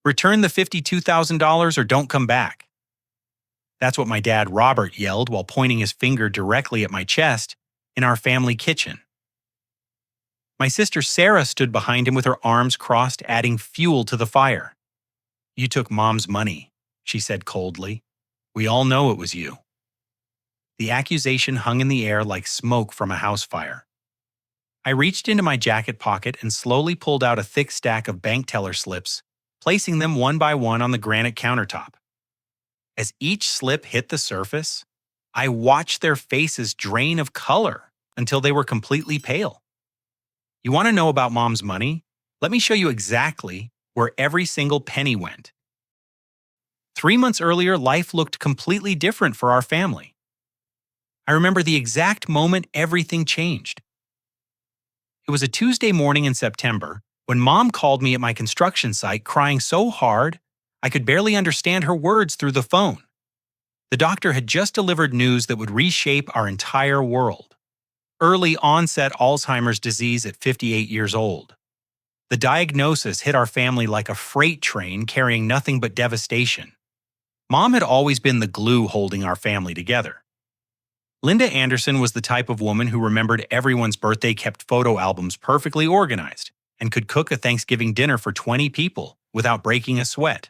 Return the $52,000 or don't come back. That's what my dad Robert yelled while pointing his finger directly at my chest in our family kitchen. My sister Sarah stood behind him with her arms crossed, adding fuel to the fire. "You took Mom's money," she said coldly. "We all know it was you." The accusation hung in the air like smoke from a house fire. I reached into my jacket pocket and slowly pulled out a thick stack of bank teller slips, placing them one by one on the granite countertop. As each slip hit the surface, I watched their faces drain of color until they were completely pale. You want to know about Mom's money? Let me show you exactly where every single penny went. 3 months earlier, life looked completely different for our family. I remember the exact moment everything changed. It was a Tuesday morning in September when Mom called me at my construction site crying so hard I could barely understand her words through the phone. The doctor had just delivered news that would reshape our entire world. Early onset Alzheimer's disease at 58 years old. The diagnosis hit our family like a freight train carrying nothing but devastation. Mom had always been the glue holding our family together. Linda Anderson was the type of woman who remembered everyone's birthday, kept photo albums perfectly organized, and could cook a Thanksgiving dinner for 20 people without breaking a sweat.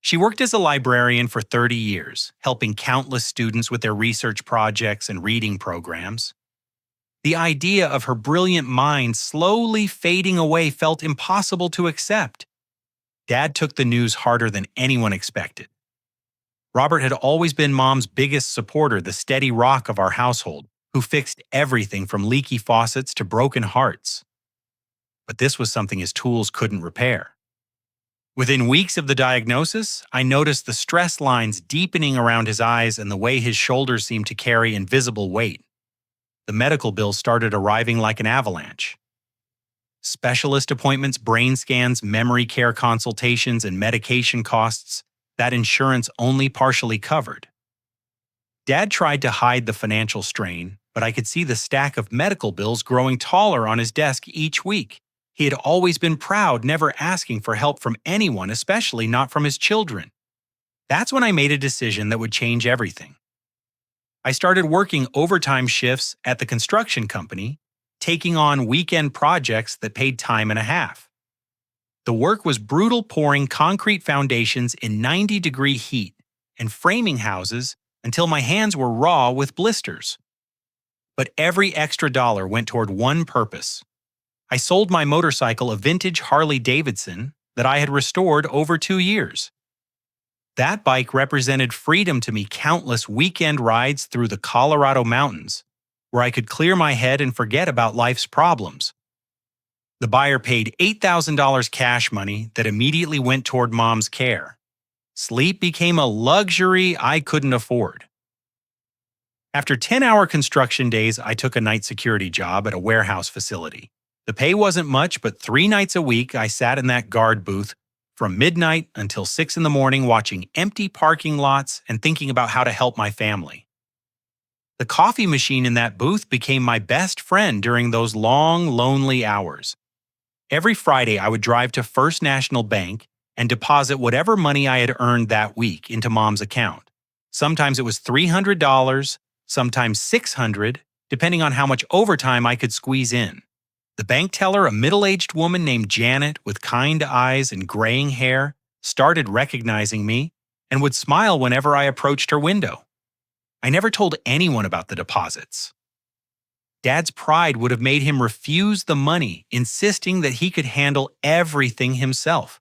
She worked as a librarian for 30 years, helping countless students with their research projects and reading programs. The idea of her brilliant mind slowly fading away felt impossible to accept. Dad took the news harder than anyone expected. Robert had always been Mom's biggest supporter, the steady rock of our household, who fixed everything from leaky faucets to broken hearts. But this was something his tools couldn't repair. Within weeks of the diagnosis, I noticed the stress lines deepening around his eyes and the way his shoulders seemed to carry invisible weight. The medical bills started arriving like an avalanche. Specialist appointments, brain scans, memory care consultations, and medication costs that insurance only partially covered. Dad tried to hide the financial strain, but I could see the stack of medical bills growing taller on his desk each week. He had always been proud, never asking for help from anyone, especially not from his children. That's when I made a decision that would change everything. I started working overtime shifts at the construction company, taking on weekend projects that paid time and a half. The work was brutal, pouring concrete foundations in 90-degree heat and framing houses until my hands were raw with blisters. But every extra dollar went toward one purpose. I sold my motorcycle, a vintage Harley-Davidson that I had restored over 2 years. That bike represented freedom to me, countless weekend rides through the Colorado mountains, where I could clear my head and forget about life's problems. The buyer paid $8,000 cash money that immediately went toward Mom's care. Sleep became a luxury I couldn't afford. After 10-hour construction days, I took a night security job at a warehouse facility. The pay wasn't much, but 3 nights a week I sat in that guard booth from midnight until 6 in the morning, watching empty parking lots and thinking about how to help my family. The coffee machine in that booth became my best friend during those long, lonely hours. Every Friday, I would drive to First National Bank and deposit whatever money I had earned that week into Mom's account. Sometimes it was $300, sometimes $600, depending on how much overtime I could squeeze in. The bank teller, a middle-aged woman named Janet with kind eyes and graying hair, started recognizing me and would smile whenever I approached her window. I never told anyone about the deposits. Dad's pride would have made him refuse the money, insisting that he could handle everything himself.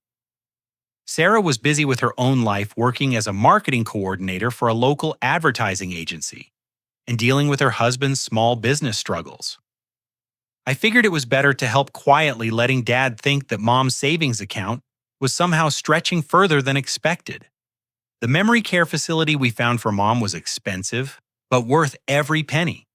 Sarah was busy with her own life, working as a marketing coordinator for a local advertising agency and dealing with her husband's small business struggles. I figured it was better to help quietly, letting Dad think that Mom's savings account was somehow stretching further than expected. The memory care facility we found for Mom was expensive, but worth every penny.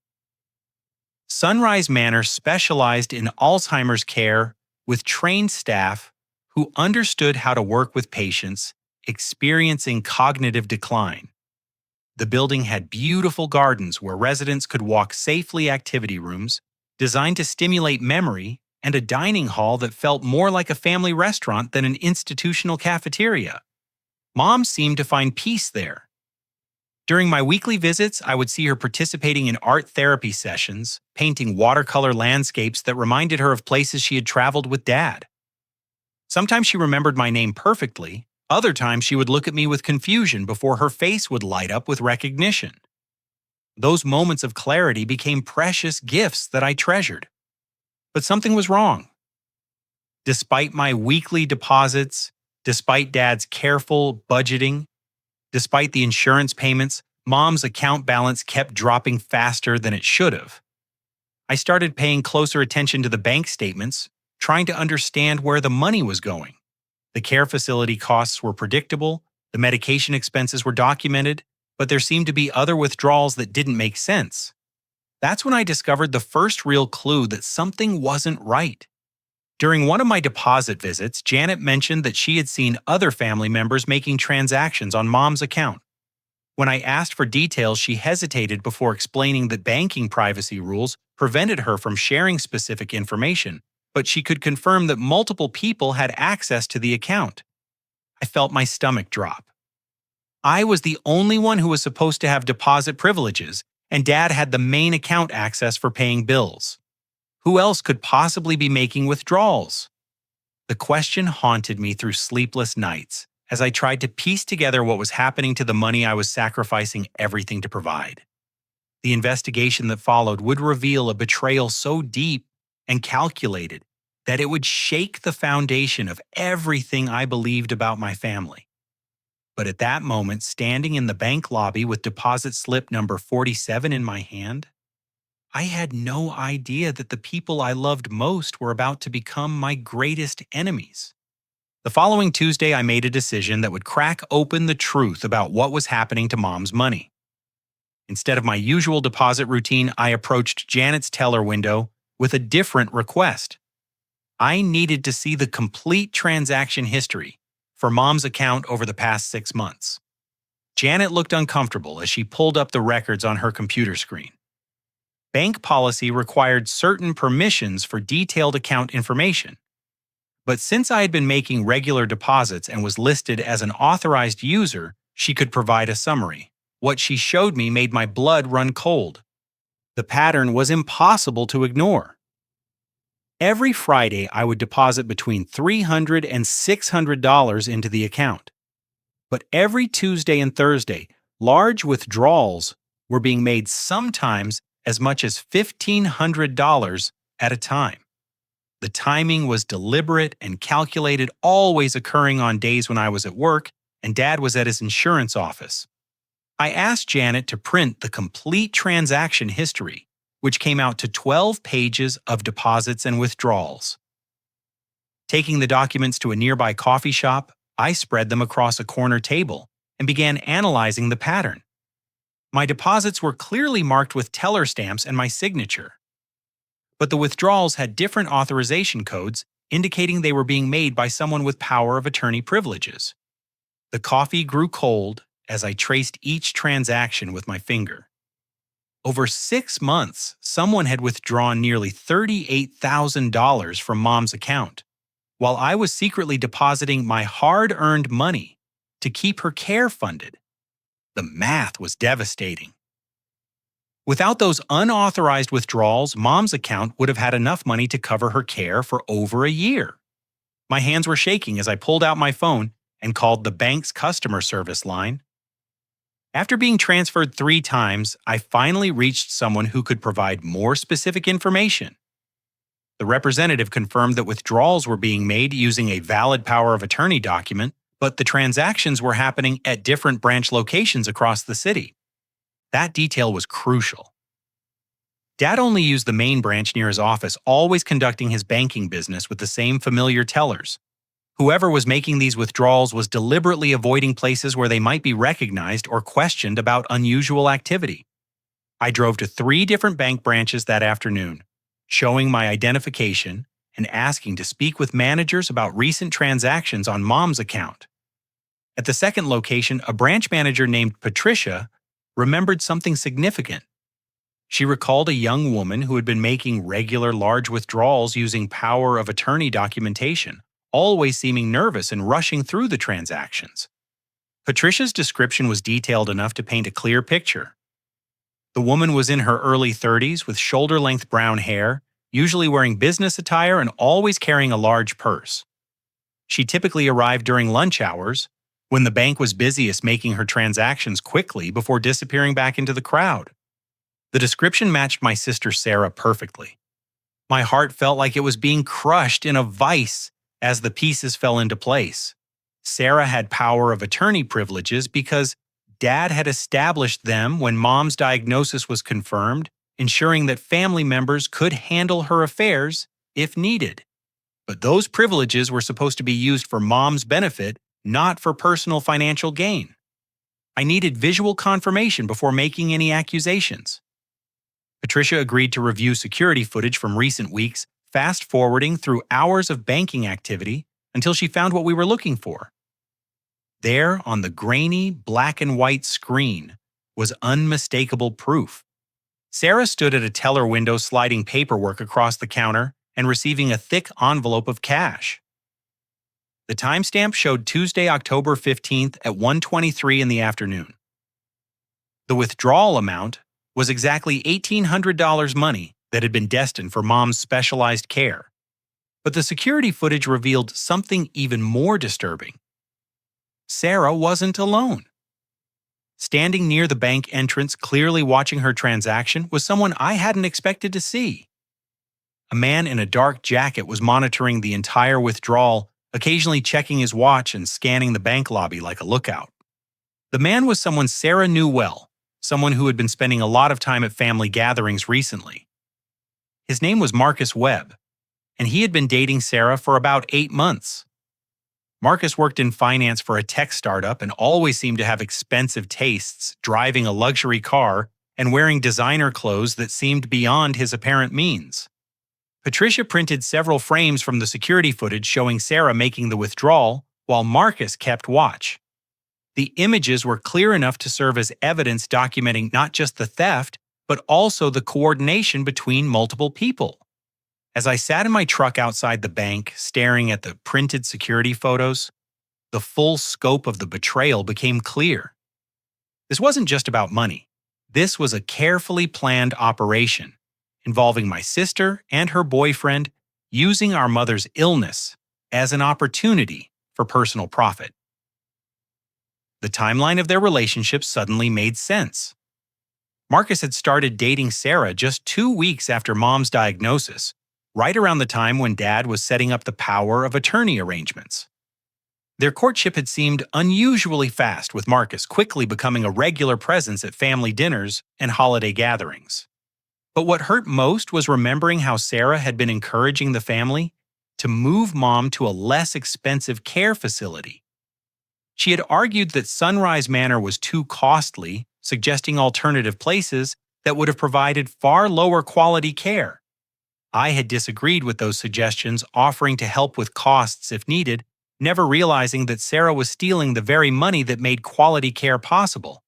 Sunrise Manor specialized in Alzheimer's care with trained staff who understood how to work with patients experiencing cognitive decline. The building had beautiful gardens where residents could walk safely, activity rooms designed to stimulate memory, and a dining hall that felt more like a family restaurant than an institutional cafeteria. Mom seemed to find peace there. During my weekly visits, I would see her participating in art therapy sessions, painting watercolor landscapes that reminded her of places she had traveled with Dad. Sometimes she remembered my name perfectly, other times she would look at me with confusion before her face would light up with recognition. Those moments of clarity became precious gifts that I treasured. But something was wrong. Despite my weekly deposits, despite Dad's careful budgeting, despite the insurance payments, Mom's account balance kept dropping faster than it should have. I started paying closer attention to the bank statements, trying to understand where the money was going. The care facility costs were predictable, the medication expenses were documented, but there seemed to be other withdrawals that didn't make sense. That's when I discovered the first real clue that something wasn't right. During one of my deposit visits, Janet mentioned that she had seen other family members making transactions on Mom's account. When I asked for details, she hesitated before explaining that banking privacy rules prevented her from sharing specific information, but she could confirm that multiple people had access to the account. I felt my stomach drop. I was the only one who was supposed to have deposit privileges, and Dad had the main account access for paying bills. Who else could possibly be making withdrawals? The question haunted me through sleepless nights as I tried to piece together what was happening to the money I was sacrificing everything to provide. The investigation that followed would reveal a betrayal so deep and calculated that it would shake the foundation of everything I believed about my family. But at that moment, standing in the bank lobby with deposit slip number 47 in my hand, I had no idea that the people I loved most were about to become my greatest enemies. The following Tuesday, I made a decision that would crack open the truth about what was happening to Mom's money. Instead of my usual deposit routine, I approached Janet's teller window with a different request. I needed to see the complete transaction history for Mom's account over the past 6 months. Janet looked uncomfortable as she pulled up the records on her computer screen. Bank policy required certain permissions for detailed account information. But since I had been making regular deposits and was listed as an authorized user, she could provide a summary. What she showed me made my blood run cold. The pattern was impossible to ignore. Every Friday, I would deposit between $300 and $600 into the account. But every Tuesday and Thursday, large withdrawals were being made, sometimes as much as $1,500 at a time. The timing was deliberate and calculated, always occurring on days when I was at work and Dad was at his insurance office. I asked Janet to print the complete transaction history, which came out to 12 pages of deposits and withdrawals. Taking the documents to a nearby coffee shop, I spread them across a corner table and began analyzing the pattern. My deposits were clearly marked with teller stamps and my signature. But the withdrawals had different authorization codes, indicating they were being made by someone with power of attorney privileges. The coffee grew cold as I traced each transaction with my finger. Over 6 months, someone had withdrawn nearly $38,000 from Mom's account, while I was secretly depositing my hard-earned money to keep her care funded. The math was devastating. Without those unauthorized withdrawals, Mom's account would have had enough money to cover her care for over a year. My hands were shaking as I pulled out my phone and called the bank's customer service line. After being transferred 3 times, I finally reached someone who could provide more specific information. The representative confirmed that withdrawals were being made using a valid power of attorney document, but the transactions were happening at different branch locations across the city. That detail was crucial. Dad only used the main branch near his office, always conducting his banking business with the same familiar tellers. Whoever was making these withdrawals was deliberately avoiding places where they might be recognized or questioned about unusual activity. I drove to 3 different bank branches that afternoon, showing my identification and asking to speak with managers about recent transactions on Mom's account. At the second location, a branch manager named Patricia remembered something significant. She recalled a young woman who had been making regular large withdrawals using power of attorney documentation, always seeming nervous and rushing through the transactions. Patricia's description was detailed enough to paint a clear picture. The woman was in her early 30s with shoulder-length brown hair, usually wearing business attire and always carrying a large purse. She typically arrived during lunch hours, when the bank was busiest making her transactions quickly before disappearing back into the crowd. The description matched my sister Sarah perfectly. My heart felt like it was being crushed in a vice as the pieces fell into place. Sarah had power of attorney privileges because Dad had established them when Mom's diagnosis was confirmed, ensuring that family members could handle her affairs if needed. But those privileges were supposed to be used for Mom's benefit, not for personal financial gain. I needed visual confirmation before making any accusations. Patricia agreed to review security footage from recent weeks, fast-forwarding through hours of banking activity until she found what we were looking for. There, on the grainy, black and white screen, was unmistakable proof. Sarah stood at a teller window sliding paperwork across the counter and receiving a thick envelope of cash. The timestamp showed Tuesday, October 15th at 1:23 in the afternoon. The withdrawal amount was exactly $1,800 money that had been destined for Mom's specialized care. But the security footage revealed something even more disturbing. Sarah wasn't alone. Standing near the bank entrance, clearly watching her transaction, was someone I hadn't expected to see. A man in a dark jacket was monitoring the entire withdrawal, occasionally checking his watch and scanning the bank lobby like a lookout. The man was someone Sarah knew well, someone who had been spending a lot of time at family gatherings recently. His name was Marcus Webb, and he had been dating Sarah for about 8 months. Marcus worked in finance for a tech startup and always seemed to have expensive tastes, driving a luxury car and wearing designer clothes that seemed beyond his apparent means. Patricia printed several frames from the security footage showing Sarah making the withdrawal, while Marcus kept watch. The images were clear enough to serve as evidence documenting not just the theft, but also the coordination between multiple people. As I sat in my truck outside the bank, staring at the printed security photos, the full scope of the betrayal became clear. This wasn't just about money. This was a carefully planned operation involving my sister and her boyfriend using our mother's illness as an opportunity for personal profit. The timeline of their relationship suddenly made sense. Marcus had started dating Sarah just 2 weeks after Mom's diagnosis, right around the time when Dad was setting up the power of attorney arrangements. Their courtship had seemed unusually fast, with Marcus quickly becoming a regular presence at family dinners and holiday gatherings. But what hurt most was remembering how Sarah had been encouraging the family to move Mom to a less expensive care facility. She had argued that Sunrise Manor was too costly, suggesting alternative places that would have provided far lower quality care. I had disagreed with those suggestions, offering to help with costs if needed, never realizing that Sarah was stealing the very money that made quality care possible.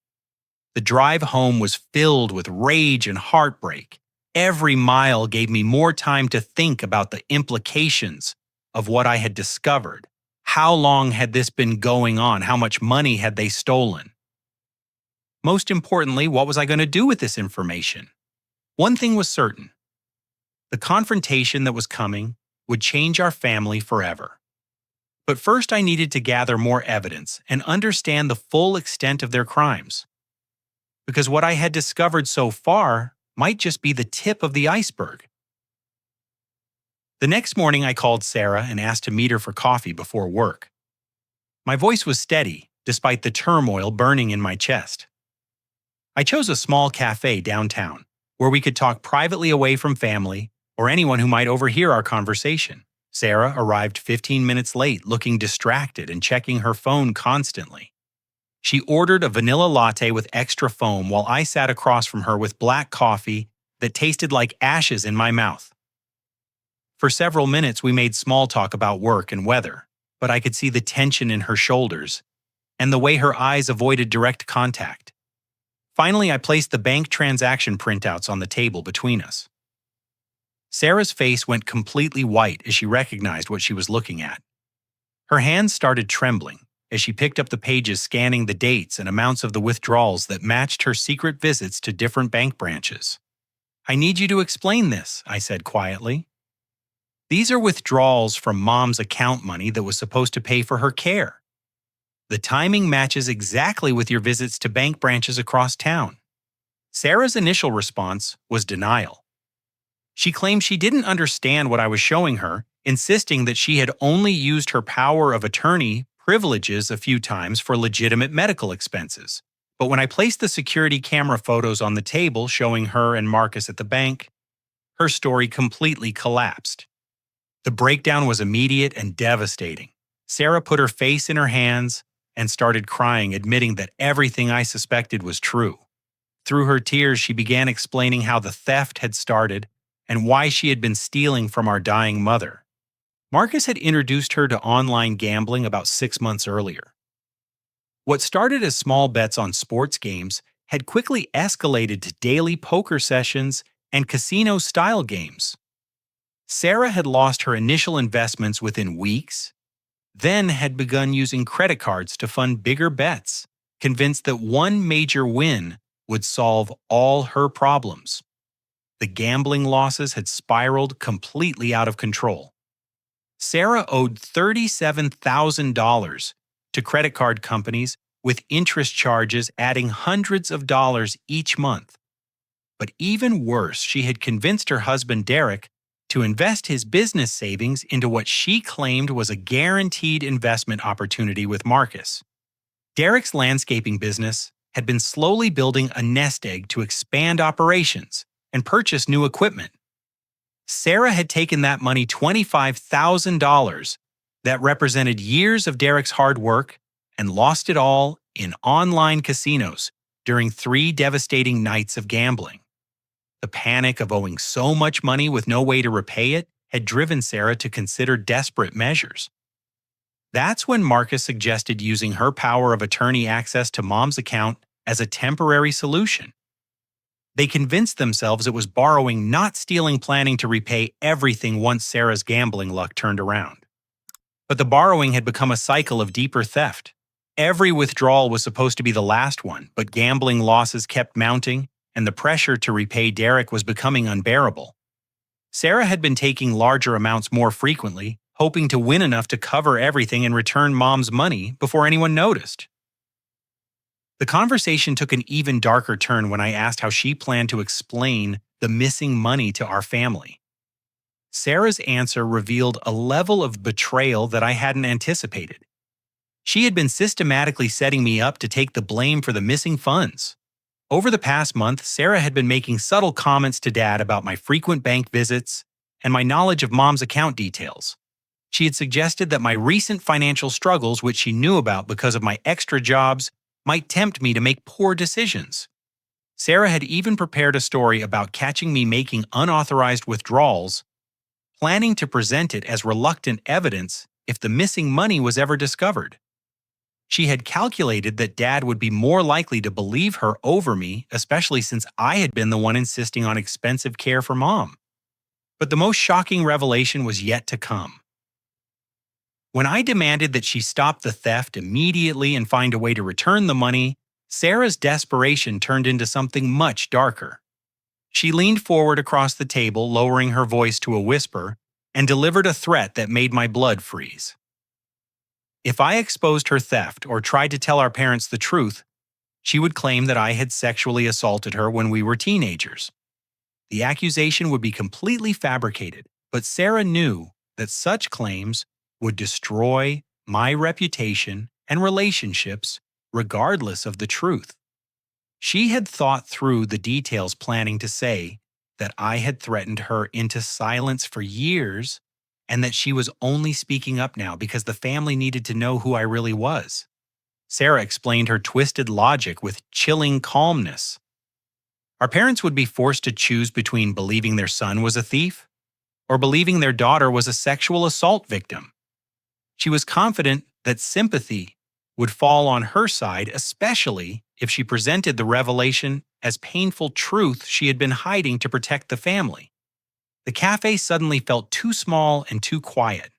The drive home was filled with rage and heartbreak. Every mile gave me more time to think about the implications of what I had discovered. How long had this been going on? How much money had they stolen? Most importantly, what was I going to do with this information? One thing was certain. The confrontation that was coming would change our family forever. But first I needed to gather more evidence and understand the full extent of their crimes. Because what I had discovered so far might just be the tip of the iceberg. The next morning I called Sarah and asked to meet her for coffee before work. My voice was steady, despite the turmoil burning in my chest. I chose a small cafe downtown, where we could talk privately away from family or anyone who might overhear our conversation. Sarah arrived 15 minutes late, looking distracted and checking her phone constantly. She ordered a vanilla latte with extra foam while I sat across from her with black coffee that tasted like ashes in my mouth. For several minutes, we made small talk about work and weather, but I could see the tension in her shoulders and the way her eyes avoided direct contact. Finally, I placed the bank transaction printouts on the table between us. Sarah's face went completely white as she recognized what she was looking at. Her hands started trembling as she picked up the pages, scanning the dates and amounts of the withdrawals that matched her secret visits to different bank branches. "I need you to explain this," I said quietly. "These are withdrawals from Mom's account money that was supposed to pay for her care. The timing matches exactly with your visits to bank branches across town." Sarah's initial response was denial. She claimed she didn't understand what I was showing her, insisting that she had only used her power of attorney privileges a few times for legitimate medical expenses. But when I placed the security camera photos on the table showing her and Marcus at the bank, her story completely collapsed. The breakdown was immediate and devastating. Sarah put her face in her hands and started crying, admitting that everything I suspected was true. Through her tears, she began explaining how the theft had started and why she had been stealing from our dying mother. Marcus had introduced her to online gambling about 6 months earlier. What started as small bets on sports games had quickly escalated to daily poker sessions and casino-style games. Sarah had lost her initial investments within weeks, then had begun using credit cards to fund bigger bets, convinced that one major win would solve all her problems. The gambling losses had spiraled completely out of control. Sarah owed $37,000 to credit card companies, with interest charges adding hundreds of dollars each month. But even worse, she had convinced her husband Derek to invest his business savings into what she claimed was a guaranteed investment opportunity with Marcus. Derek's landscaping business had been slowly building a nest egg to expand operations and purchase new equipment. Sarah had taken that money, $25,000, that represented years of Derek's hard work, and lost it all in online casinos during 3 devastating nights of gambling. The panic of owing so much money with no way to repay it had driven Sarah to consider desperate measures. That's when Marcus suggested using her power of attorney access to Mom's account as a temporary solution. They convinced themselves it was borrowing, not stealing, planning to repay everything once Sarah's gambling luck turned around. But the borrowing had become a cycle of deeper theft. Every withdrawal was supposed to be the last one, but gambling losses kept mounting, and the pressure to repay Derek was becoming unbearable. Sarah had been taking larger amounts more frequently, hoping to win enough to cover everything and return Mom's money before anyone noticed. The conversation took an even darker turn when I asked how she planned to explain the missing money to our family. Sarah's answer revealed a level of betrayal that I hadn't anticipated. She had been systematically setting me up to take the blame for the missing funds. Over the past month, Sarah had been making subtle comments to Dad about my frequent bank visits and my knowledge of Mom's account details. She had suggested that my recent financial struggles, which she knew about because of my extra jobs, might tempt me to make poor decisions. Sarah had even prepared a story about catching me making unauthorized withdrawals, planning to present it as reluctant evidence if the missing money was ever discovered. She had calculated that Dad would be more likely to believe her over me, especially since I had been the one insisting on expensive care for Mom. But the most shocking revelation was yet to come. When I demanded that she stop the theft immediately and find a way to return the money, Sarah's desperation turned into something much darker. She leaned forward across the table, lowering her voice to a whisper, and delivered a threat that made my blood freeze. If I exposed her theft or tried to tell our parents the truth, she would claim that I had sexually assaulted her when we were teenagers. The accusation would be completely fabricated, but Sarah knew that such claims would destroy my reputation and relationships regardless of the truth. She had thought through the details, planning to say that I had threatened her into silence for years and that she was only speaking up now because the family needed to know who I really was. Sarah explained her twisted logic with chilling calmness. Our parents would be forced to choose between believing their son was a thief or believing their daughter was a sexual assault victim. She was confident that sympathy would fall on her side, especially if she presented the revelation as painful truth she had been hiding to protect the family. The cafe suddenly felt too small and too quiet.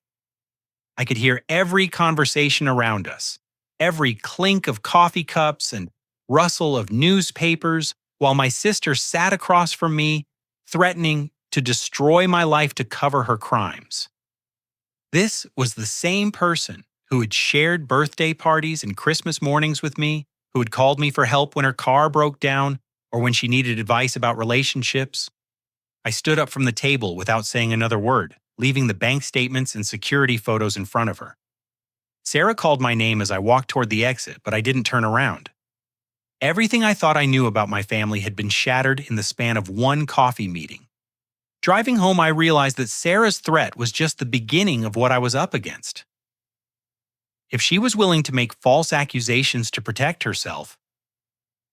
I could hear every conversation around us, every clink of coffee cups and rustle of newspapers, while my sister sat across from me, threatening to destroy my life to cover her crimes. This was the same person who had shared birthday parties and Christmas mornings with me, who had called me for help when her car broke down or when she needed advice about relationships. I stood up from the table without saying another word, leaving the bank statements and security photos in front of her. Sarah called my name as I walked toward the exit, but I didn't turn around. Everything I thought I knew about my family had been shattered in the span of one coffee meeting. Driving home, I realized that Sarah's threat was just the beginning of what I was up against. If she was willing to make false accusations to protect herself,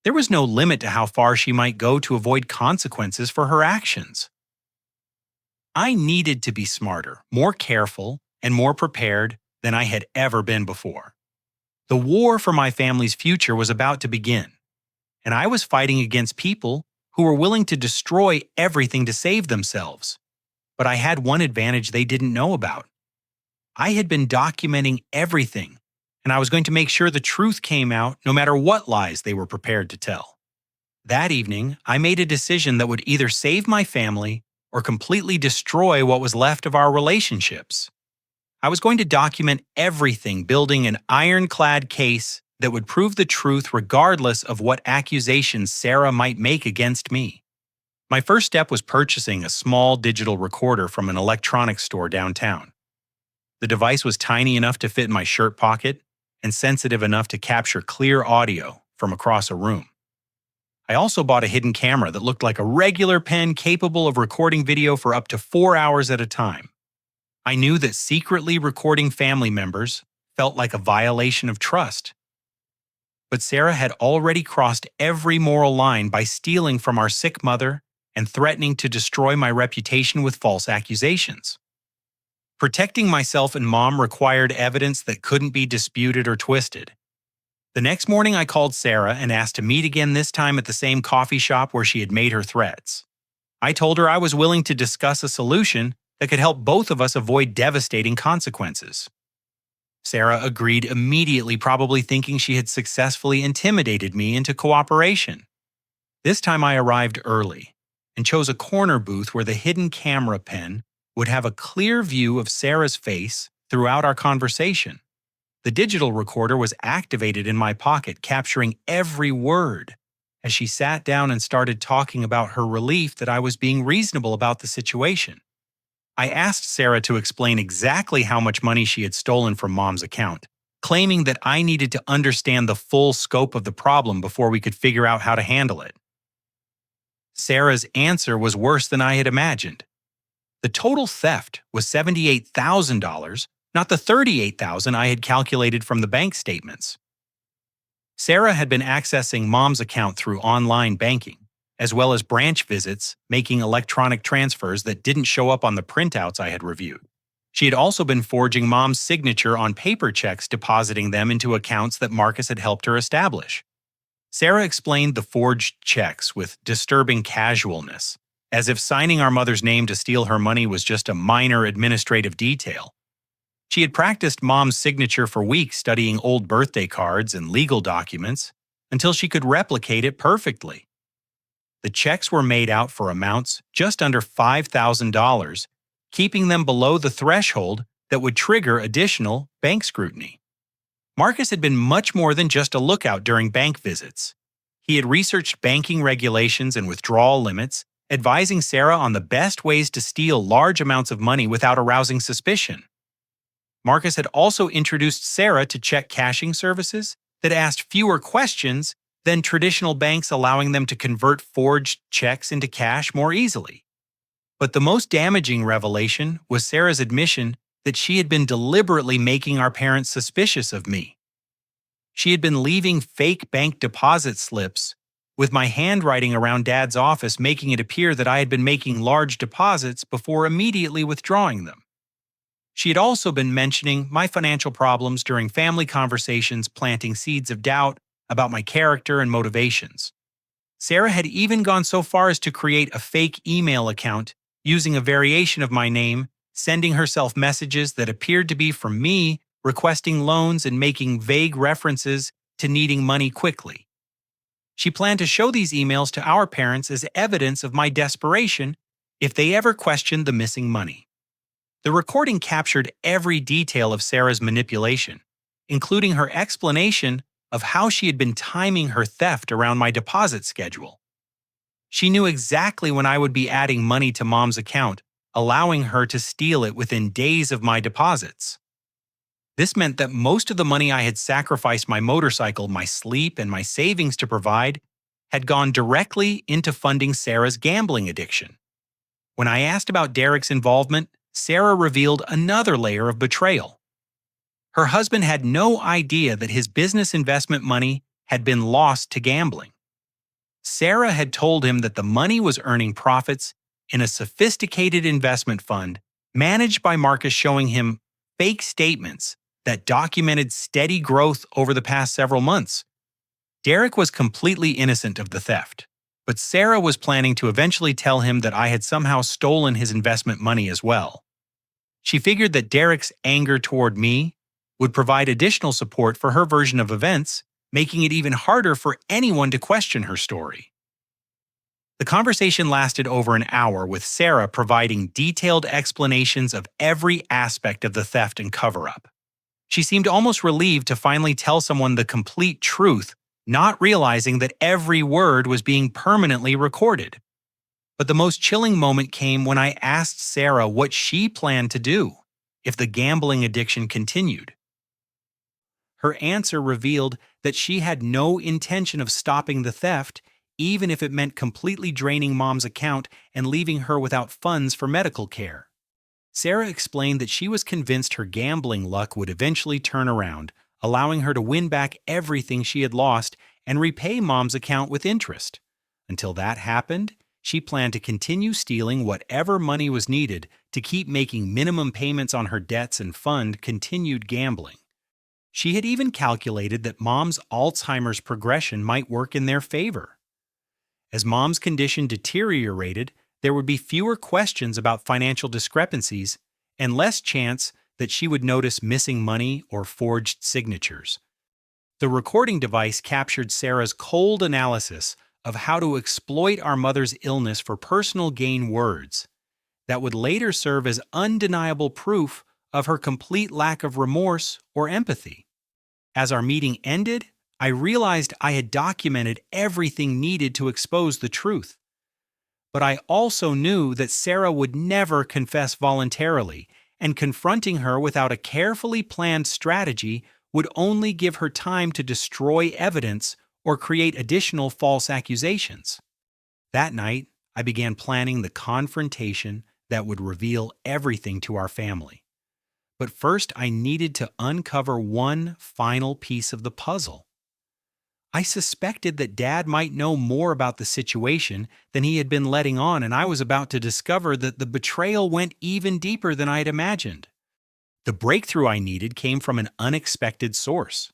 there was no limit to how far she might go to avoid consequences for her actions. I needed to be smarter, more careful, and more prepared than I had ever been before. The war for my family's future was about to begin, and I was fighting against people who were willing to destroy everything to save themselves. But I had one advantage they didn't know about. I had been documenting everything, and I was going to make sure the truth came out no matter what lies they were prepared to tell. That evening, I made a decision that would either save my family or completely destroy what was left of our relationships. I was going to document everything, building an ironclad case that would prove the truth regardless of what accusations Sarah might make against me. My first step was purchasing a small digital recorder from an electronics store downtown. The device was tiny enough to fit in my shirt pocket and sensitive enough to capture clear audio from across a room. I also bought a hidden camera that looked like a regular pen capable of recording video for up to 4 hours at a time. I knew that secretly recording family members felt like a violation of trust. But Sarah had already crossed every moral line by stealing from our sick mother and threatening to destroy my reputation with false accusations. Protecting myself and Mom required evidence that couldn't be disputed or twisted. The next morning, I called Sarah and asked to meet again, this time at the same coffee shop where she had made her threats. I told her I was willing to discuss a solution that could help both of us avoid devastating consequences. Sarah agreed immediately, probably thinking she had successfully intimidated me into cooperation. This time I arrived early and chose a corner booth where the hidden camera pen would have a clear view of Sarah's face throughout our conversation. The digital recorder was activated in my pocket, capturing every word as she sat down and started talking about her relief that I was being reasonable about the situation. I asked Sarah to explain exactly how much money she had stolen from Mom's account, claiming that I needed to understand the full scope of the problem before we could figure out how to handle it. Sarah's answer was worse than I had imagined. The total theft was $78,000, not the $38,000 I had calculated from the bank statements. Sarah had been accessing Mom's account through online banking, as well as branch visits, making electronic transfers that didn't show up on the printouts I had reviewed. She had also been forging Mom's signature on paper checks, depositing them into accounts that Marcus had helped her establish. Sarah explained the forged checks with disturbing casualness, as if signing our mother's name to steal her money was just a minor administrative detail. She had practiced Mom's signature for weeks, studying old birthday cards and legal documents, until she could replicate it perfectly. The checks were made out for amounts just under $5,000, keeping them below the threshold that would trigger additional bank scrutiny. Marcus had been much more than just a lookout during bank visits. He had researched banking regulations and withdrawal limits, advising Sarah on the best ways to steal large amounts of money without arousing suspicion. Marcus had also introduced Sarah to check cashing services that asked fewer questions than traditional banks, allowing them to convert forged checks into cash more easily. But the most damaging revelation was Sarah's admission that she had been deliberately making our parents suspicious of me. She had been leaving fake bank deposit slips with my handwriting around Dad's office, making it appear that I had been making large deposits before immediately withdrawing them. She had also been mentioning my financial problems during family conversations, planting seeds of doubt about my character and motivations. Sarah had even gone so far as to create a fake email account using a variation of my name, sending herself messages that appeared to be from me, requesting loans and making vague references to needing money quickly. She planned to show these emails to our parents as evidence of my desperation if they ever questioned the missing money. The recording captured every detail of Sarah's manipulation, including her explanation of how she had been timing her theft around my deposit schedule. She knew exactly when I would be adding money to Mom's account, allowing her to steal it within days of my deposits. This meant that most of the money I had sacrificed my motorcycle, my sleep, and my savings to provide had gone directly into funding Sarah's gambling addiction. When I asked about Derek's involvement, Sarah revealed another layer of betrayal. Her husband had no idea that his business investment money had been lost to gambling. Sarah had told him that the money was earning profits in a sophisticated investment fund managed by Marcus, showing him fake statements that documented steady growth over the past several months. Derek was completely innocent of the theft, but Sarah was planning to eventually tell him that I had somehow stolen his investment money as well. She figured that Derek's anger toward me would provide additional support for her version of events, making it even harder for anyone to question her story. The conversation lasted over an hour, with Sarah providing detailed explanations of every aspect of the theft and cover-up. She seemed almost relieved to finally tell someone the complete truth, not realizing that every word was being permanently recorded. But the most chilling moment came when I asked Sarah what she planned to do if the gambling addiction continued. Her answer revealed that she had no intention of stopping the theft, even if it meant completely draining Mom's account and leaving her without funds for medical care. Sarah explained that she was convinced her gambling luck would eventually turn around, allowing her to win back everything she had lost and repay Mom's account with interest. Until that happened, she planned to continue stealing whatever money was needed to keep making minimum payments on her debts and fund continued gambling. She had even calculated that Mom's Alzheimer's progression might work in their favor. As Mom's condition deteriorated, there would be fewer questions about financial discrepancies and less chance that she would notice missing money or forged signatures. The recording device captured Sarah's cold analysis of how to exploit our mother's illness for personal gain words that would later serve as undeniable proof of her complete lack of remorse or empathy. As our meeting ended, I realized I had documented everything needed to expose the truth. But I also knew that Sarah would never confess voluntarily, and confronting her without a carefully planned strategy would only give her time to destroy evidence or create additional false accusations. That night, I began planning the confrontation that would reveal everything to our family. But first, I needed to uncover one final piece of the puzzle. I suspected that Dad might know more about the situation than he had been letting on, and I was about to discover that the betrayal went even deeper than I had imagined. The breakthrough I needed came from an unexpected source.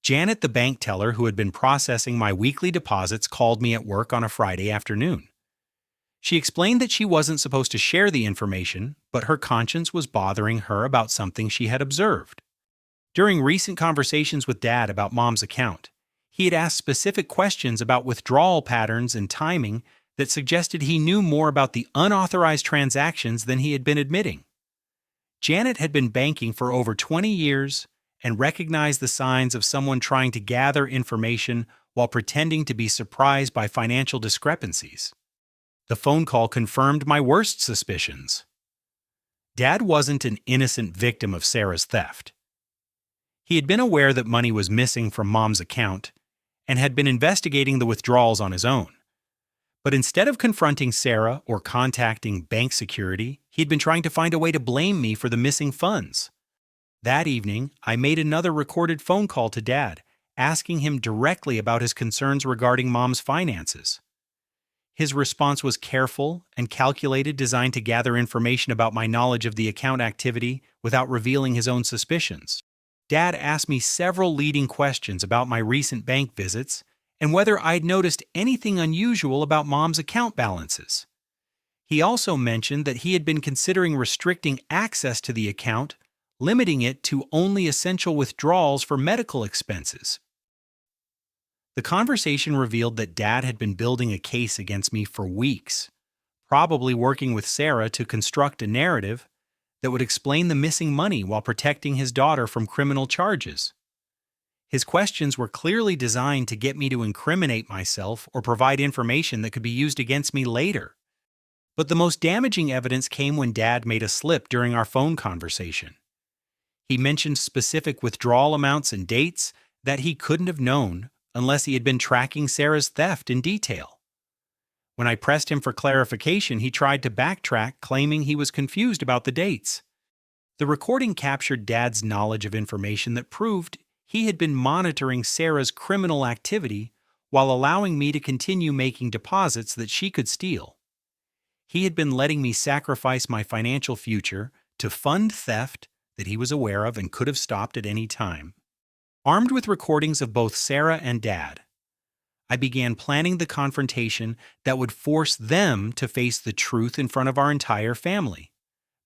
Janet, the bank teller who had been processing my weekly deposits, called me at work on a Friday afternoon. She explained that she wasn't supposed to share the information, but her conscience was bothering her about something she had observed. During recent conversations with Dad about Mom's account, he had asked specific questions about withdrawal patterns and timing that suggested he knew more about the unauthorized transactions than he had been admitting. Janet had been banking for over 20 years and recognized the signs of someone trying to gather information while pretending to be surprised by financial discrepancies. The phone call confirmed my worst suspicions. Dad wasn't an innocent victim of Sarah's theft. He had been aware that money was missing from Mom's account and had been investigating the withdrawals on his own. But instead of confronting Sarah or contacting bank security, he had been trying to find a way to blame me for the missing funds. That evening, I made another recorded phone call to Dad, asking him directly about his concerns regarding Mom's finances. His response was careful and calculated, designed to gather information about my knowledge of the account activity without revealing his own suspicions. Dad asked me several leading questions about my recent bank visits and whether I'd noticed anything unusual about Mom's account balances. He also mentioned that he had been considering restricting access to the account, limiting it to only essential withdrawals for medical expenses. The conversation revealed that Dad had been building a case against me for weeks, probably working with Sarah to construct a narrative that would explain the missing money while protecting his daughter from criminal charges. His questions were clearly designed to get me to incriminate myself or provide information that could be used against me later. But the most damaging evidence came when Dad made a slip during our phone conversation. He mentioned specific withdrawal amounts and dates that he couldn't have known unless he had been tracking Sarah's theft in detail. When I pressed him for clarification, he tried to backtrack, claiming he was confused about the dates. The recording captured Dad's knowledge of information that proved he had been monitoring Sarah's criminal activity while allowing me to continue making deposits that she could steal. He had been letting me sacrifice my financial future to fund theft that he was aware of and could have stopped at any time. Armed with recordings of both Sarah and Dad, I began planning the confrontation that would force them to face the truth in front of our entire family.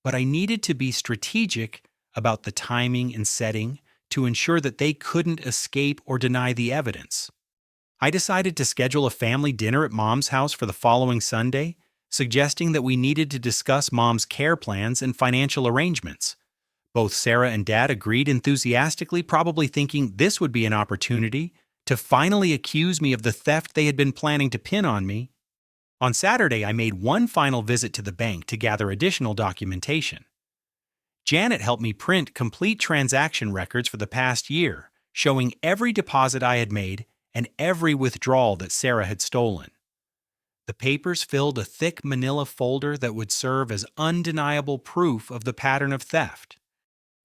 But I needed to be strategic about the timing and setting to ensure that they couldn't escape or deny the evidence. I decided to schedule a family dinner at Mom's house for the following Sunday, suggesting that we needed to discuss Mom's care plans and financial arrangements. Both Sarah and Dad agreed enthusiastically, probably thinking this would be an opportunity to finally accuse me of the theft they had been planning to pin on me. On Saturday, I made one final visit to the bank to gather additional documentation. Janet helped me print complete transaction records for the past year, showing every deposit I had made and every withdrawal that Sarah had stolen. The papers filled a thick manila folder that would serve as undeniable proof of the pattern of theft.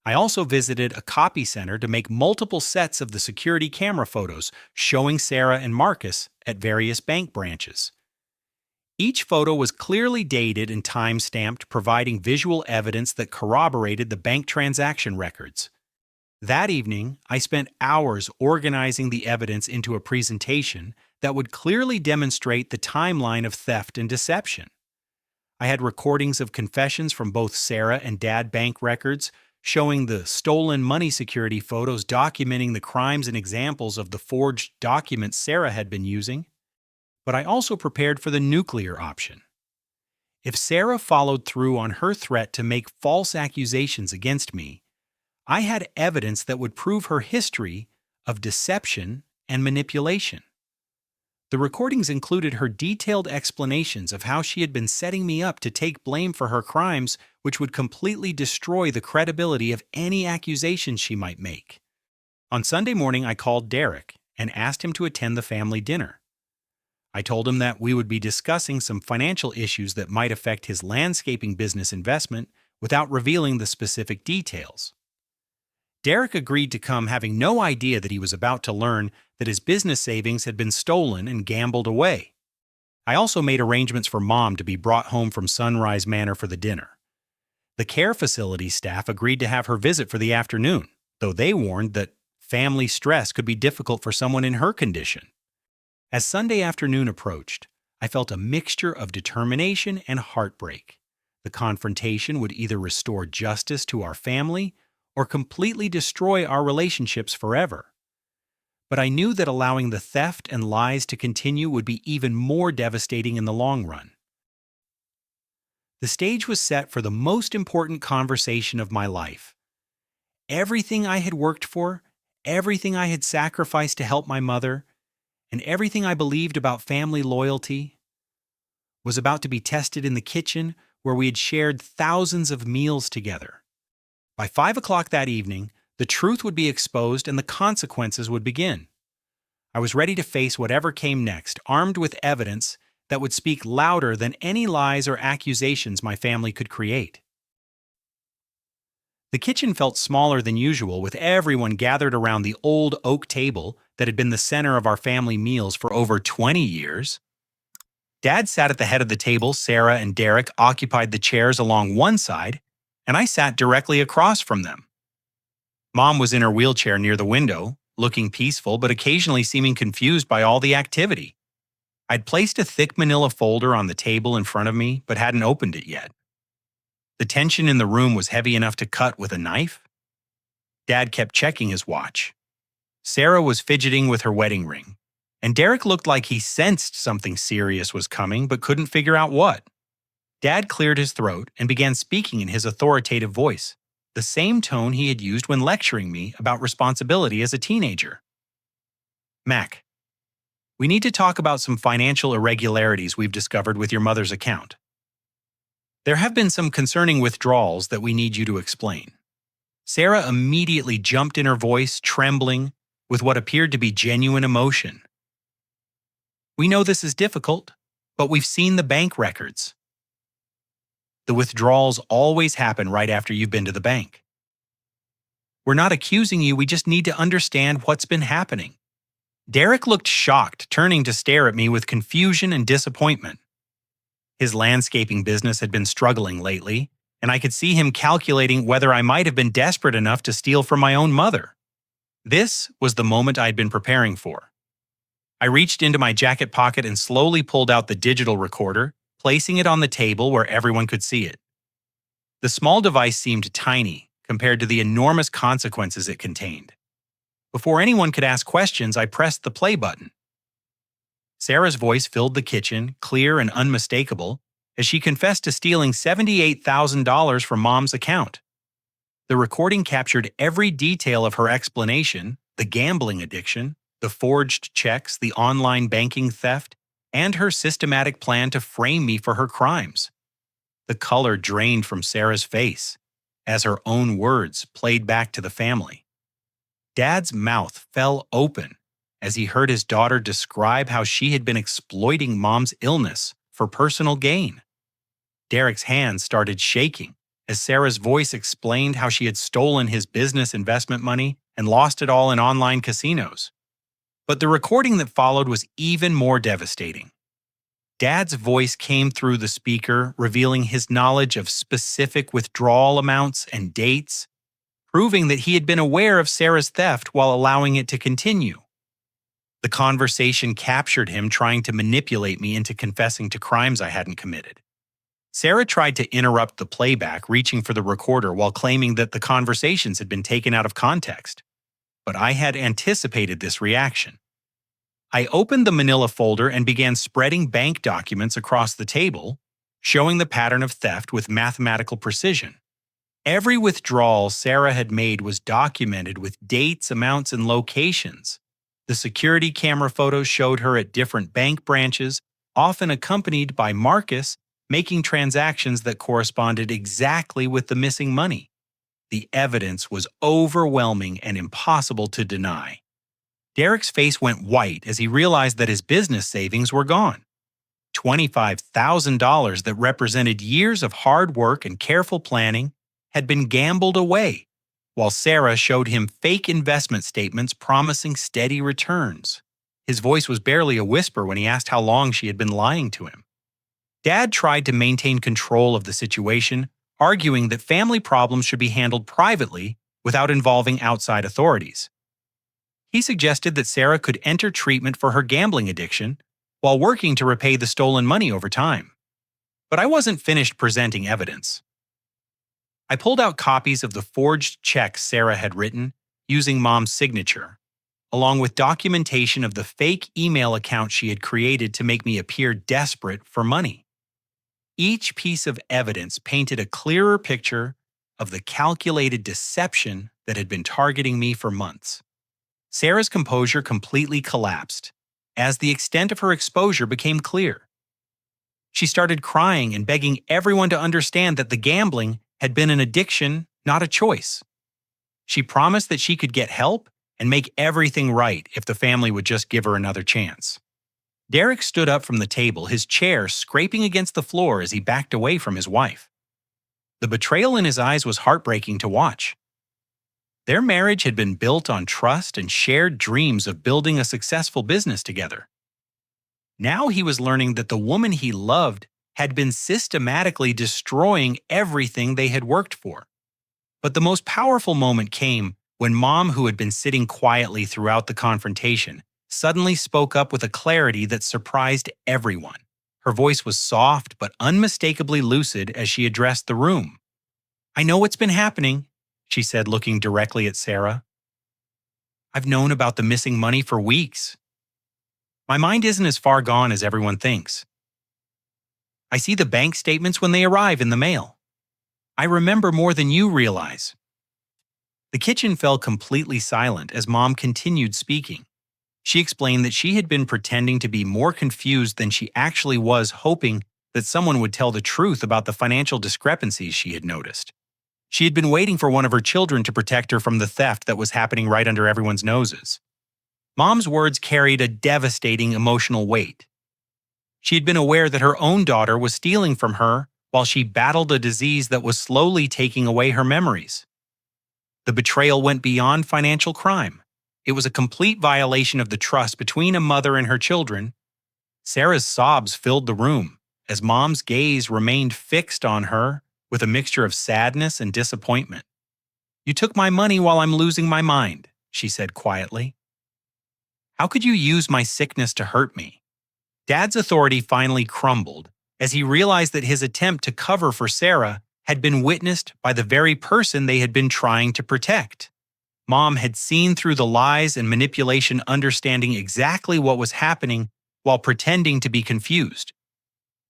I also visited a copy center to make multiple sets of the security camera photos showing Sarah and Marcus at various bank branches. Each photo was clearly dated and time-stamped, providing visual evidence that corroborated the bank transaction records. That evening, I spent hours organizing the evidence into a presentation that would clearly demonstrate the timeline of theft and deception. I had recordings of confessions from both Sarah and Dad bank records, showing the stolen money security photos documenting the crimes and examples of the forged documents Sarah had been using. But I also prepared for the nuclear option. If Sarah followed through on her threat to make false accusations against me, I had evidence that would prove her history of deception and manipulation. The recordings included her detailed explanations of how she had been setting me up to take blame for her crimes, which would completely destroy the credibility of any accusations she might make. On Sunday morning, I called Derek and asked him to attend the family dinner. I told him that we would be discussing some financial issues that might affect his landscaping business investment without revealing the specific details. Derek agreed to come, having no idea that he was about to learn that his business savings had been stolen and gambled away. I also made arrangements for Mom to be brought home from Sunrise Manor for the dinner. The care facility staff agreed to have her visit for the afternoon, though they warned that family stress could be difficult for someone in her condition. As Sunday afternoon approached, I felt a mixture of determination and heartbreak. The confrontation would either restore justice to our family or completely destroy our relationships forever. But I knew that allowing the theft and lies to continue would be even more devastating in the long run. The stage was set for the most important conversation of my life. Everything I had worked for, everything I had sacrificed to help my mother, and everything I believed about family loyalty was about to be tested in the kitchen where we had shared thousands of meals together. By 5 o'clock that evening, the truth would be exposed and the consequences would begin. I was ready to face whatever came next, armed with evidence that would speak louder than any lies or accusations my family could create. The kitchen felt smaller than usual, with everyone gathered around the old oak table that had been the center of our family meals for over 20 years. Dad sat at the head of the table, Sarah and Derek occupied the chairs along one side, and I sat directly across from them. Mom was in her wheelchair near the window, looking peaceful but occasionally seeming confused by all the activity. I'd placed a thick manila folder on the table in front of me but hadn't opened it yet. The tension in the room was heavy enough to cut with a knife. Dad kept checking his watch. Sarah was fidgeting with her wedding ring, and Derek looked like he sensed something serious was coming but couldn't figure out what. Dad cleared his throat and began speaking in his authoritative voice, the same tone he had used when lecturing me about responsibility as a teenager. Mack, we need to talk about some financial irregularities we've discovered with your mother's account. There have been some concerning withdrawals that we need you to explain. Sarah immediately jumped in her voice, trembling, with what appeared to be genuine emotion. We know this is difficult, but we've seen the bank records. The withdrawals always happen right after you've been to the bank. We're not accusing you, we just need to understand what's been happening. Derek looked shocked, turning to stare at me with confusion and disappointment. His landscaping business had been struggling lately, and I could see him calculating whether I might have been desperate enough to steal from my own mother. This was the moment I'd been preparing for. I reached into my jacket pocket and slowly pulled out the digital recorder, placing it on the table where everyone could see it. The small device seemed tiny compared to the enormous consequences it contained. Before anyone could ask questions, I pressed the play button. Sarah's voice filled the kitchen, clear and unmistakable, as she confessed to stealing $78,000 from Mom's account. The recording captured every detail of her explanation: the gambling addiction, the forged checks, the online banking theft, and her systematic plan to frame me for her crimes. The color drained from Sarah's face as her own words played back to the family. Dad's mouth fell open as he heard his daughter describe how she had been exploiting Mom's illness for personal gain. Derek's hands started shaking as Sarah's voice explained how she had stolen his business investment money and lost it all in online casinos. But the recording that followed was even more devastating. Dad's voice came through the speaker, revealing his knowledge of specific withdrawal amounts and dates, proving that he had been aware of Sarah's theft while allowing it to continue. The conversation captured him trying to manipulate me into confessing to crimes I hadn't committed. Sarah tried to interrupt the playback, reaching for the recorder while claiming that the conversations had been taken out of context. But I had anticipated this reaction. I opened the manila folder and began spreading bank documents across the table, showing the pattern of theft with mathematical precision. Every withdrawal Sarah had made was documented with dates, amounts, and locations. The security camera photos showed her at different bank branches, often accompanied by Marcus, making transactions that corresponded exactly with the missing money. The evidence was overwhelming and impossible to deny. Derek's face went white as he realized that his business savings were gone. $25,000 that represented years of hard work and careful planning had been gambled away, while Sarah showed him fake investment statements promising steady returns. His voice was barely a whisper when he asked how long she had been lying to him. Dad tried to maintain control of the situation, arguing that family problems should be handled privately without involving outside authorities. He suggested that Sarah could enter treatment for her gambling addiction while working to repay the stolen money over time. But I wasn't finished presenting evidence. I pulled out copies of the forged checks Sarah had written using Mom's signature, along with documentation of the fake email account she had created to make me appear desperate for money. Each piece of evidence painted a clearer picture of the calculated deception that had been targeting me for months. Sarah's composure completely collapsed as the extent of her exposure became clear. She started crying and begging everyone to understand that the gambling had been an addiction, not a choice. She promised that she could get help and make everything right if the family would just give her another chance. Derek stood up from the table, his chair scraping against the floor as he backed away from his wife. The betrayal in his eyes was heartbreaking to watch. Their marriage had been built on trust and shared dreams of building a successful business together. Now he was learning that the woman he loved had been systematically destroying everything they had worked for. But the most powerful moment came when Mom, who had been sitting quietly throughout the confrontation, suddenly spoke up with a clarity that surprised everyone. Her voice was soft but unmistakably lucid as she addressed the room. "I know what's been happening," she said, looking directly at Sarah. "I've known about the missing money for weeks. My mind isn't as far gone as everyone thinks. I see the bank statements when they arrive in the mail. I remember more than you realize." The kitchen fell completely silent as Mom continued speaking. She explained that she had been pretending to be more confused than she actually was, hoping that someone would tell the truth about the financial discrepancies she had noticed. She had been waiting for one of her children to protect her from the theft that was happening right under everyone's noses. Mom's words carried a devastating emotional weight. She had been aware that her own daughter was stealing from her while she battled a disease that was slowly taking away her memories. The betrayal went beyond financial crime. It was a complete violation of the trust between a mother and her children. Sarah's sobs filled the room as Mom's gaze remained fixed on her with a mixture of sadness and disappointment. "You took my money while I'm losing my mind," she said quietly. "How could you use my sickness to hurt me?" Dad's authority finally crumbled as he realized that his attempt to cover for Sarah had been witnessed by the very person they had been trying to protect. Mom had seen through the lies and manipulation, understanding exactly what was happening while pretending to be confused.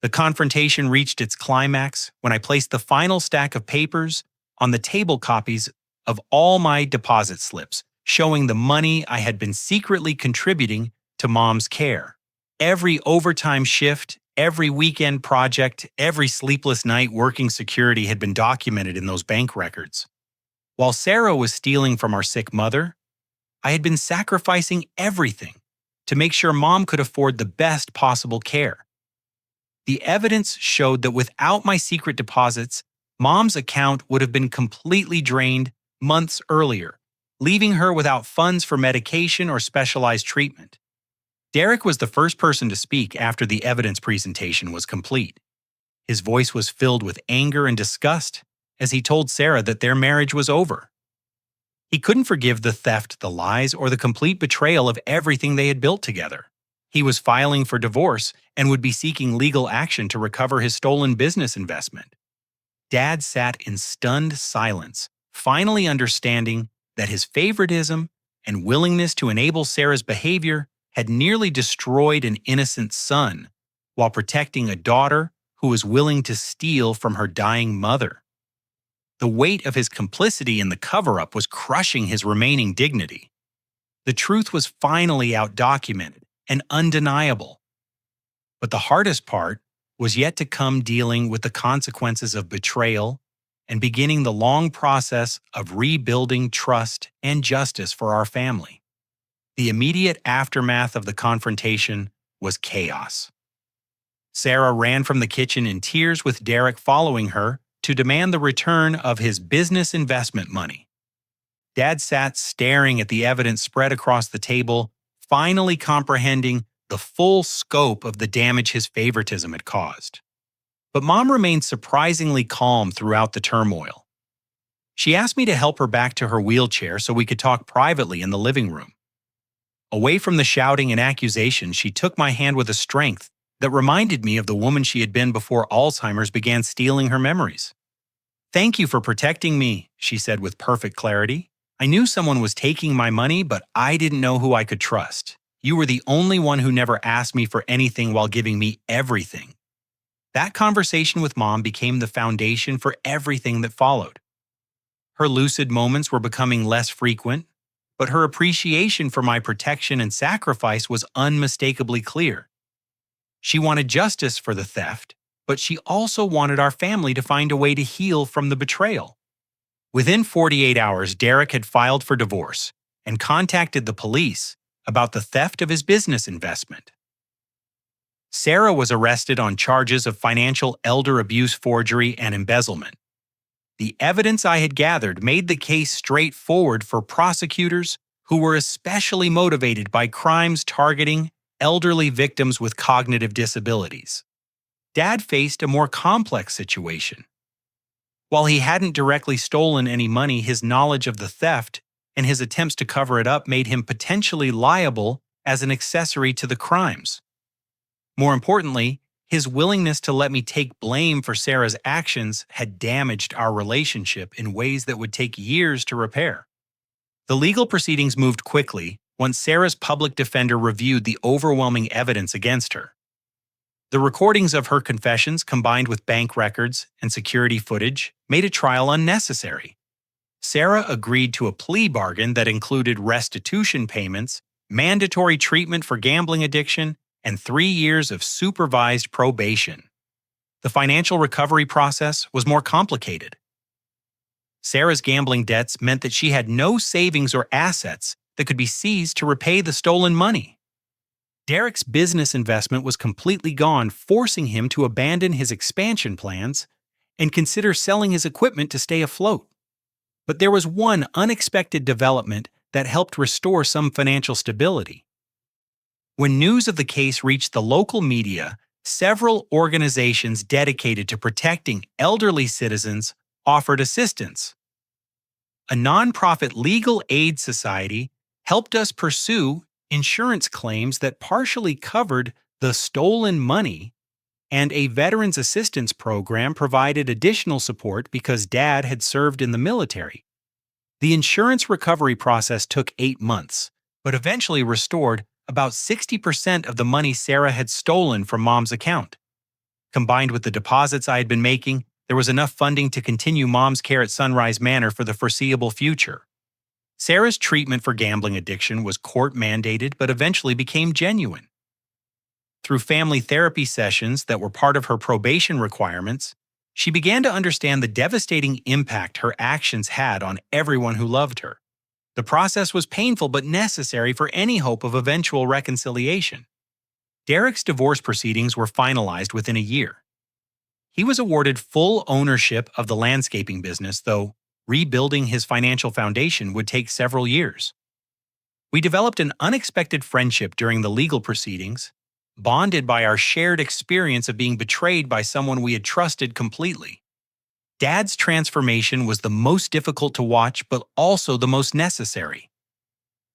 The confrontation reached its climax when I placed the final stack of papers on the table, copies of all my deposit slips, showing the money I had been secretly contributing to Mom's care. Every overtime shift, every weekend project, every sleepless night working security had been documented in those bank records. While Sarah was stealing from our sick mother, I had been sacrificing everything to make sure Mom could afford the best possible care. The evidence showed that without my secret deposits, Mom's account would have been completely drained months earlier, leaving her without funds for medication or specialized treatment. Derek was the first person to speak after the evidence presentation was complete. His voice was filled with anger and disgust as he told Sarah that their marriage was over. He couldn't forgive the theft, the lies, or the complete betrayal of everything they had built together. He was filing for divorce and would be seeking legal action to recover his stolen business investment. Dad sat in stunned silence, finally understanding that his favoritism and willingness to enable Sarah's behavior had nearly destroyed an innocent son while protecting a daughter who was willing to steal from her dying mother. The weight of his complicity in the cover-up was crushing his remaining dignity. The truth was finally out-documented and undeniable. But the hardest part was yet to come, dealing with the consequences of betrayal and beginning the long process of rebuilding trust and justice for our family. The immediate aftermath of the confrontation was chaos. Sarah ran from the kitchen in tears, with Derek following her to demand the return of his business investment money. Dad sat staring at the evidence spread across the table, finally comprehending the full scope of the damage his favoritism had caused. But Mom remained surprisingly calm throughout the turmoil. She asked me to help her back to her wheelchair so we could talk privately in the living room. Away from the shouting and accusation, she took my hand with a strength that reminded me of the woman she had been before Alzheimer's began stealing her memories. "Thank you for protecting me," she said with perfect clarity. "I knew someone was taking my money, but I didn't know who I could trust. You were the only one who never asked me for anything while giving me everything." That conversation with Mom became the foundation for everything that followed. Her lucid moments were becoming less frequent, but her appreciation for my protection and sacrifice was unmistakably clear. She wanted justice for the theft, but she also wanted our family to find a way to heal from the betrayal. Within 48 hours, Derek had filed for divorce and contacted the police about the theft of his business investment. Sarah was arrested on charges of financial elder abuse, forgery, and embezzlement. The evidence I had gathered made the case straightforward for prosecutors who were especially motivated by crimes targeting elderly victims with cognitive disabilities. Dad faced a more complex situation. While he hadn't directly stolen any money, his knowledge of the theft and his attempts to cover it up made him potentially liable as an accessory to the crimes. More importantly, his willingness to let me take blame for Sarah's actions had damaged our relationship in ways that would take years to repair. The legal proceedings moved quickly once Sarah's public defender reviewed the overwhelming evidence against her. The recordings of her confessions, combined with bank records and security footage, made a trial unnecessary. Sarah agreed to a plea bargain that included restitution payments, mandatory treatment for gambling addiction, and 3 years of supervised probation. The financial recovery process was more complicated. Sarah's gambling debts meant that she had no savings or assets that could be seized to repay the stolen money. Derek's business investment was completely gone, forcing him to abandon his expansion plans and consider selling his equipment to stay afloat. But there was one unexpected development that helped restore some financial stability. When news of the case reached the local media, several organizations dedicated to protecting elderly citizens offered assistance. A nonprofit legal aid society helped us pursue insurance claims that partially covered the stolen money, and a veterans assistance program provided additional support because Dad had served in the military. The insurance recovery process took 8 months, but eventually restored about 60% of the money Sarah had stolen from Mom's account. Combined with the deposits I had been making, there was enough funding to continue Mom's care at Sunrise Manor for the foreseeable future. Sarah's treatment for gambling addiction was court-mandated but eventually became genuine. Through family therapy sessions that were part of her probation requirements, she began to understand the devastating impact her actions had on everyone who loved her. The process was painful but necessary for any hope of eventual reconciliation. Derek's divorce proceedings were finalized within a year. He was awarded full ownership of the landscaping business, though rebuilding his financial foundation would take several years. We developed an unexpected friendship during the legal proceedings, bonded by our shared experience of being betrayed by someone we had trusted completely. Dad's transformation was the most difficult to watch, but also the most necessary.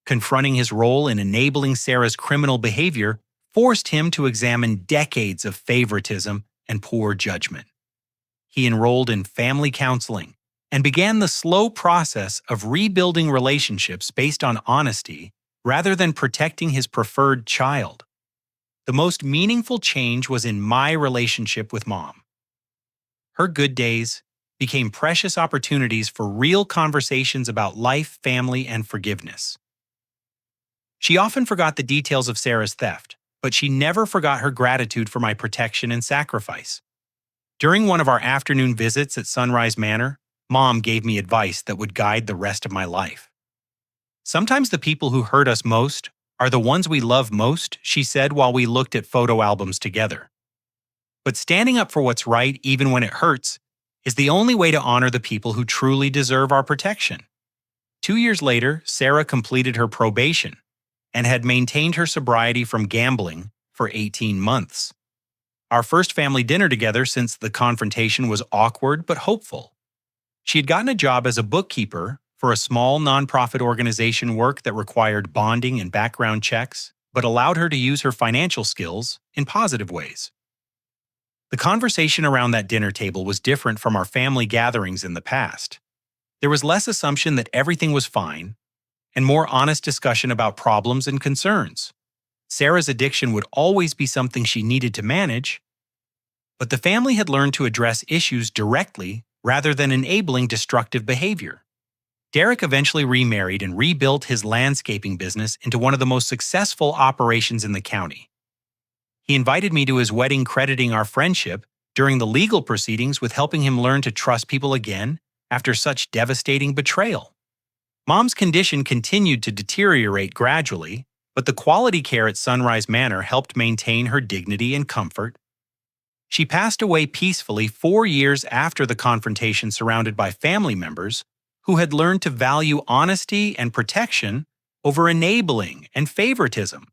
Confronting his role in enabling Sarah's criminal behavior forced him to examine decades of favoritism and poor judgment. He enrolled in family counseling and began the slow process of rebuilding relationships based on honesty rather than protecting his preferred child. The most meaningful change was in my relationship with Mom. Her good days became precious opportunities for real conversations about life, family, and forgiveness. She often forgot the details of Sarah's theft, but she never forgot her gratitude for my protection and sacrifice. During one of our afternoon visits at Sunrise Manor, Mom gave me advice that would guide the rest of my life. Sometimes the people who hurt us most are the ones we love most, she said while we looked at photo albums together. But standing up for what's right, even when it hurts, is the only way to honor the people who truly deserve our protection. 2 years later, Sarah completed her probation and had maintained her sobriety from gambling for 18 months. Our first family dinner together since the confrontation was awkward but hopeful. She had gotten a job as a bookkeeper for a small nonprofit organization, work that required bonding and background checks, but allowed her to use her financial skills in positive ways. The conversation around that dinner table was different from our family gatherings in the past. There was less assumption that everything was fine, and more honest discussion about problems and concerns. Sarah's addiction would always be something she needed to manage, but the family had learned to address issues directly rather than enabling destructive behavior. Derek eventually remarried and rebuilt his landscaping business into one of the most successful operations in the county. He invited me to his wedding, crediting our friendship during the legal proceedings with helping him learn to trust people again after such devastating betrayal. Mom's condition continued to deteriorate gradually, but the quality care at Sunrise Manor helped maintain her dignity and comfort. She passed away peacefully 4 years after the confrontation, surrounded by family members who had learned to value honesty and protection over enabling and favoritism.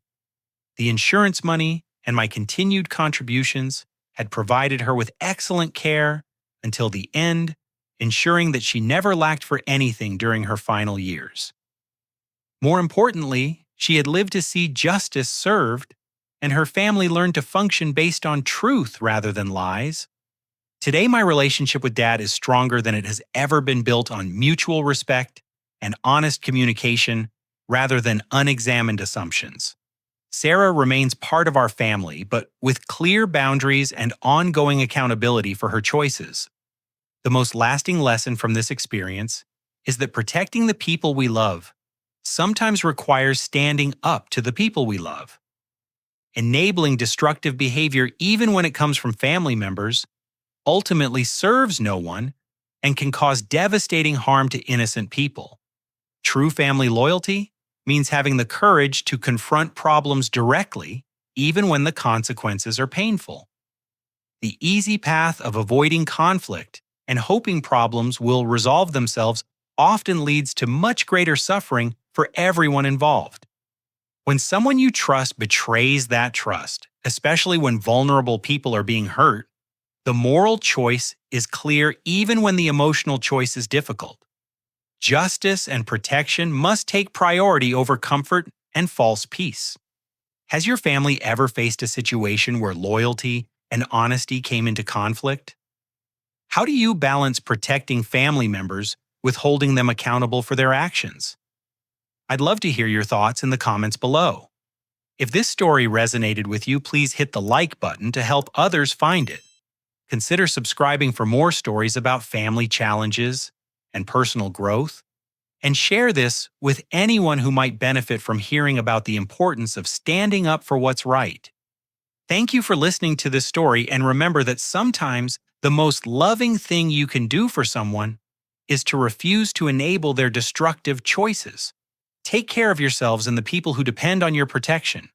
The insurance money and my continued contributions had provided her with excellent care until the end, ensuring that she never lacked for anything during her final years. More importantly, she had lived to see justice served, and her family learned to function based on truth rather than lies. Today, my relationship with Dad is stronger than it has ever been, built on mutual respect and honest communication rather than unexamined assumptions. Sarah remains part of our family, but with clear boundaries and ongoing accountability for her choices. The most lasting lesson from this experience is that protecting the people we love sometimes requires standing up to the people we love. Enabling destructive behavior, even when it comes from family members, ultimately serves no one and can cause devastating harm to innocent people. True family loyalty means having the courage to confront problems directly, even when the consequences are painful. The easy path of avoiding conflict and hoping problems will resolve themselves often leads to much greater suffering for everyone involved. When someone you trust betrays that trust, especially when vulnerable people are being hurt, the moral choice is clear even when the emotional choice is difficult. Justice and protection must take priority over comfort and false peace. Has your family ever faced a situation where loyalty and honesty came into conflict? How do you balance protecting family members with holding them accountable for their actions? I'd love to hear your thoughts in the comments below. If this story resonated with you, please hit the like button to help others find it. Consider subscribing for more stories about family challenges and personal growth, and share this with anyone who might benefit from hearing about the importance of standing up for what's right. Thank you for listening to this story, and remember that sometimes the most loving thing you can do for someone is to refuse to enable their destructive choices. Take care of yourselves and the people who depend on your protection.